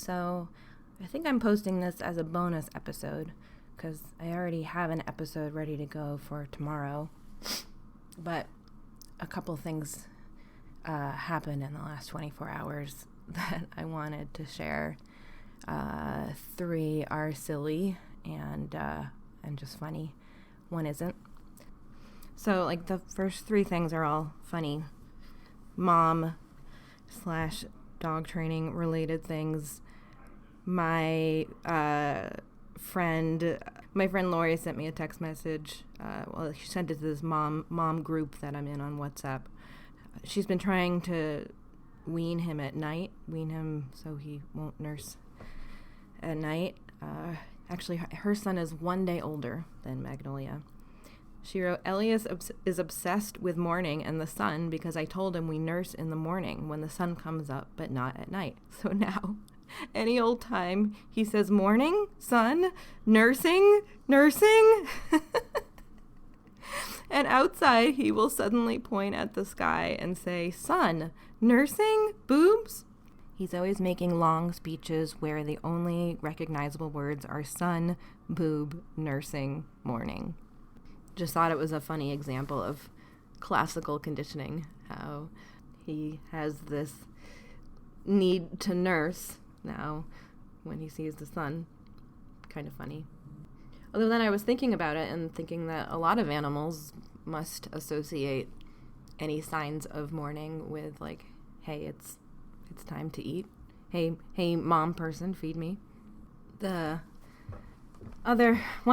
So I think I'm posting this as a bonus episode because I already have an episode ready to go for tomorrow. But a couple things happened in the last 24 hours that I wanted to share. 3 are silly and just funny. 1 isn't. So, like, the first 3 things are all funny. Mom / dog training related things. My friend Lori sent me a text message. She sent it to this mom group that I'm in on WhatsApp. She's been trying to wean him so he won't nurse at night. Actually, her son is 1 day older than Magnolia. She wrote, Elias is obsessed with morning and the sun because I told him we nurse in the morning when the sun comes up, but not at night. So now, any old time, he says, morning, sun, nursing. And outside, he will suddenly point at the sky and say, sun, nursing, boobs. He's always making long speeches where the only recognizable words are sun, boob, nursing, morning. Just thought it was a funny example of classical conditioning, how he has this need to nurse now when he sees the sun. Kind of funny. Although then I was thinking about it and thinking that a lot of animals must associate any signs of morning with, like, hey, it's time to eat. Hey, mom person, feed me. One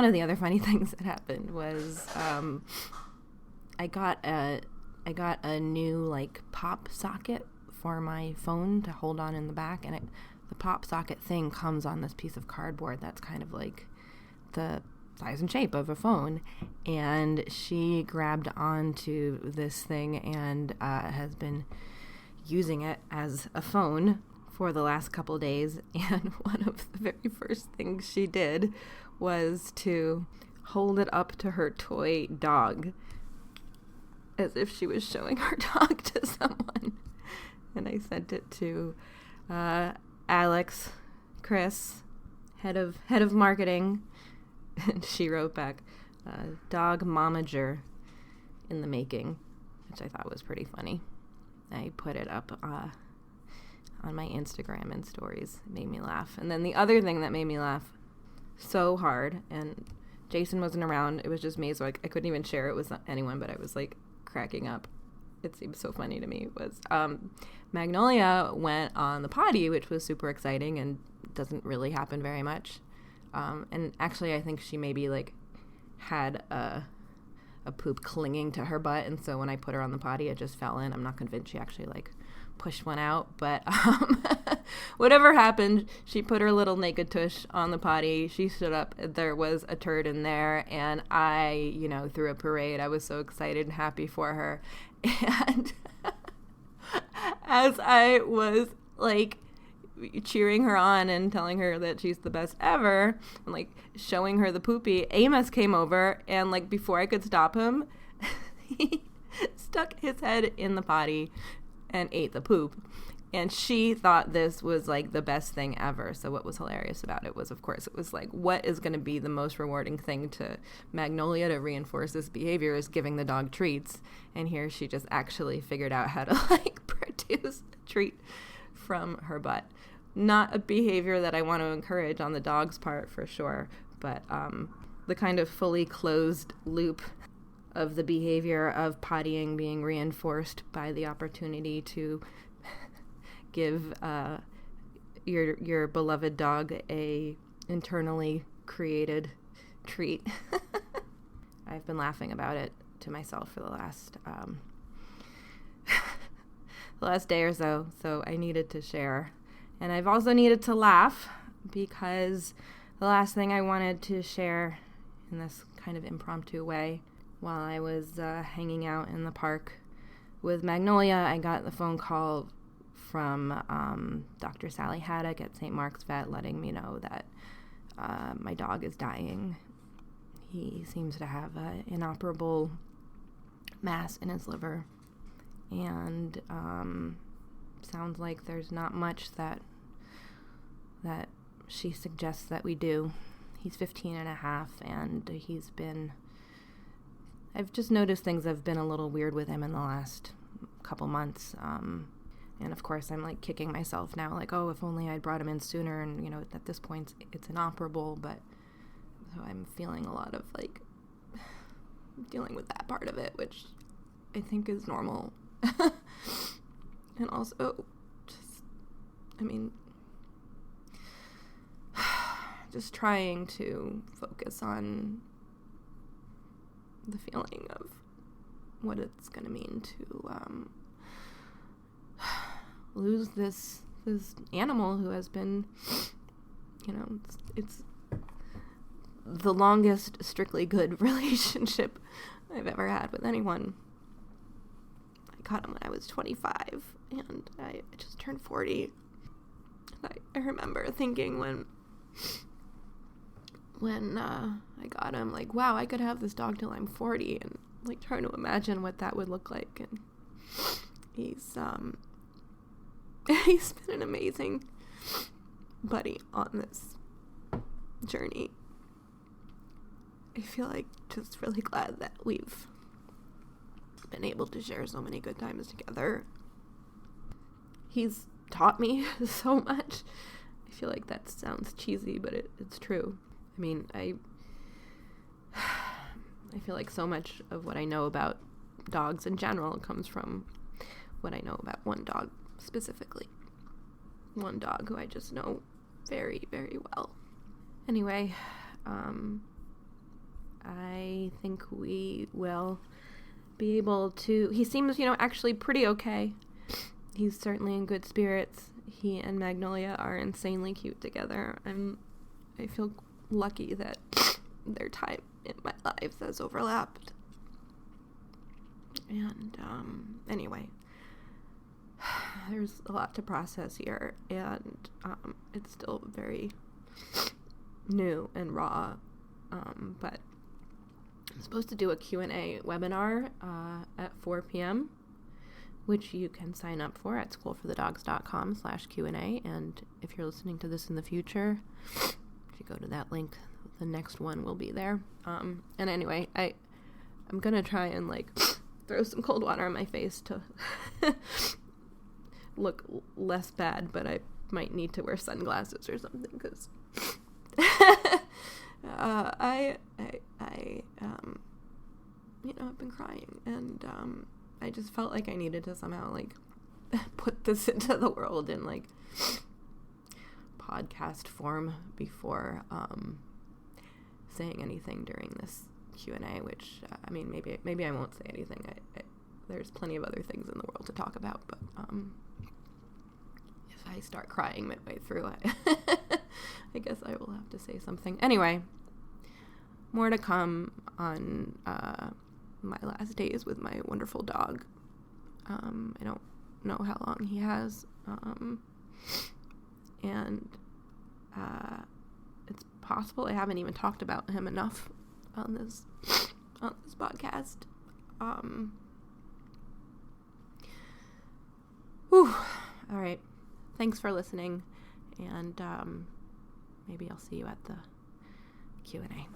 of the other funny things that happened was I got a new, like, pop socket for my phone to hold on in the back, and the pop socket thing comes on this piece of cardboard that's kind of like the size and shape of a phone, and she grabbed onto this thing and has been using it as a phone for the last couple days. And one of the very first things she did was to hold it up to her toy dog as if she was showing her dog to someone. And I sent it to Alex, Chris, head of marketing, and she wrote back, dog momager in the making, which I thought was pretty funny. I put it up on my Instagram and stories. It made me laugh. And then the other thing that made me laugh so hard, and Jason wasn't around, it was just me, so I couldn't even share it with anyone, but I was, like, cracking up. It seemed so funny to me, was Magnolia went on the potty, which was super exciting and doesn't really happen very much. And actually, I think she maybe, like, had a poop clinging to her butt, and so when I put her on the potty, it just fell in. I'm not convinced she actually, like, pushed one out, but whatever happened, she put her little naked tush on the potty. She stood up, there was a turd in there, and I, threw a parade. I was so excited and happy for her. And as I was, like, cheering her on and telling her that she's the best ever and, like, showing her the poopy, Amos came over, and, like, before I could stop him, he stuck his head in the potty and ate the poop. And she thought this was, like, the best thing ever. So what was hilarious about it was, of course, it was like, what is going to be the most rewarding thing to Magnolia to reinforce this behavior is giving the dog treats. And here she just actually figured out how to, like, produce a treat from her butt. Not a behavior that I want to encourage on the dog's part, for sure, but the kind of fully closed loop of the behavior of pottying being reinforced by the opportunity to give your beloved dog a internally created treat. I've been laughing about it to myself for the last day or so I needed to share. And I've also needed to laugh because the last thing I wanted to share in this kind of impromptu way, while I was hanging out in the park with Magnolia, I got the phone call from Dr. Sally Haddock at St. Mark's Vet letting me know that my dog is dying. He seems to have an inoperable mass in his liver, and sounds like there's not much that that she suggests that we do. He's 15 and a half, and I've just noticed things have been a little weird with him in the last couple months. And of course, I'm like kicking myself now, like, oh, if only I'd brought him in sooner. And, at this point, it's inoperable. But so I'm feeling a lot of like dealing with that part of it, which I think is normal. And also, just trying to focus on the feeling of what it's going to mean to lose this animal who has been, it's the longest strictly good relationship I've ever had with anyone. I got him when I was 25, and I just turned 40. And I remember thinking when I got him, like, wow, I could have this dog till I'm 40, and like trying to imagine what that would look like. And he's been an amazing buddy on this journey. I feel like just really glad that we've been able to share so many good times together. He's taught me so much. I feel like that sounds cheesy, but it's true. I feel like so much of what I know about dogs in general comes from what I know about one dog specifically. One dog who I just know very, very well. Anyway, I think we will be able to... He seems, actually pretty okay. He's certainly in good spirits. He and Magnolia are insanely cute together. I feel lucky that their time in my life has overlapped. And anyway, there's a lot to process here, and it's still very new and raw. But I'm supposed to do a Q&A webinar at 4 p.m., which you can sign up for at schoolforthedogs.com/Q&A. And if you're listening to this in the future, if you go to that link, the next one will be there. And anyway, I'm going to try and like throw some cold water on my face to look less bad, but I might need to wear sunglasses or something, because I've been crying, and I just felt like I needed to somehow like put this into the world in like podcast form before saying anything during this Q&A, which maybe I won't say anything. There's plenty of other things in the world to talk about, but if I start crying midway through, I guess I will have to say something. Anyway, more to come on my last days with my wonderful dog. I don't know how long he has, and it's possible I haven't even talked about him enough on this podcast. All right. Thanks for listening, and maybe I'll see you at the Q&A.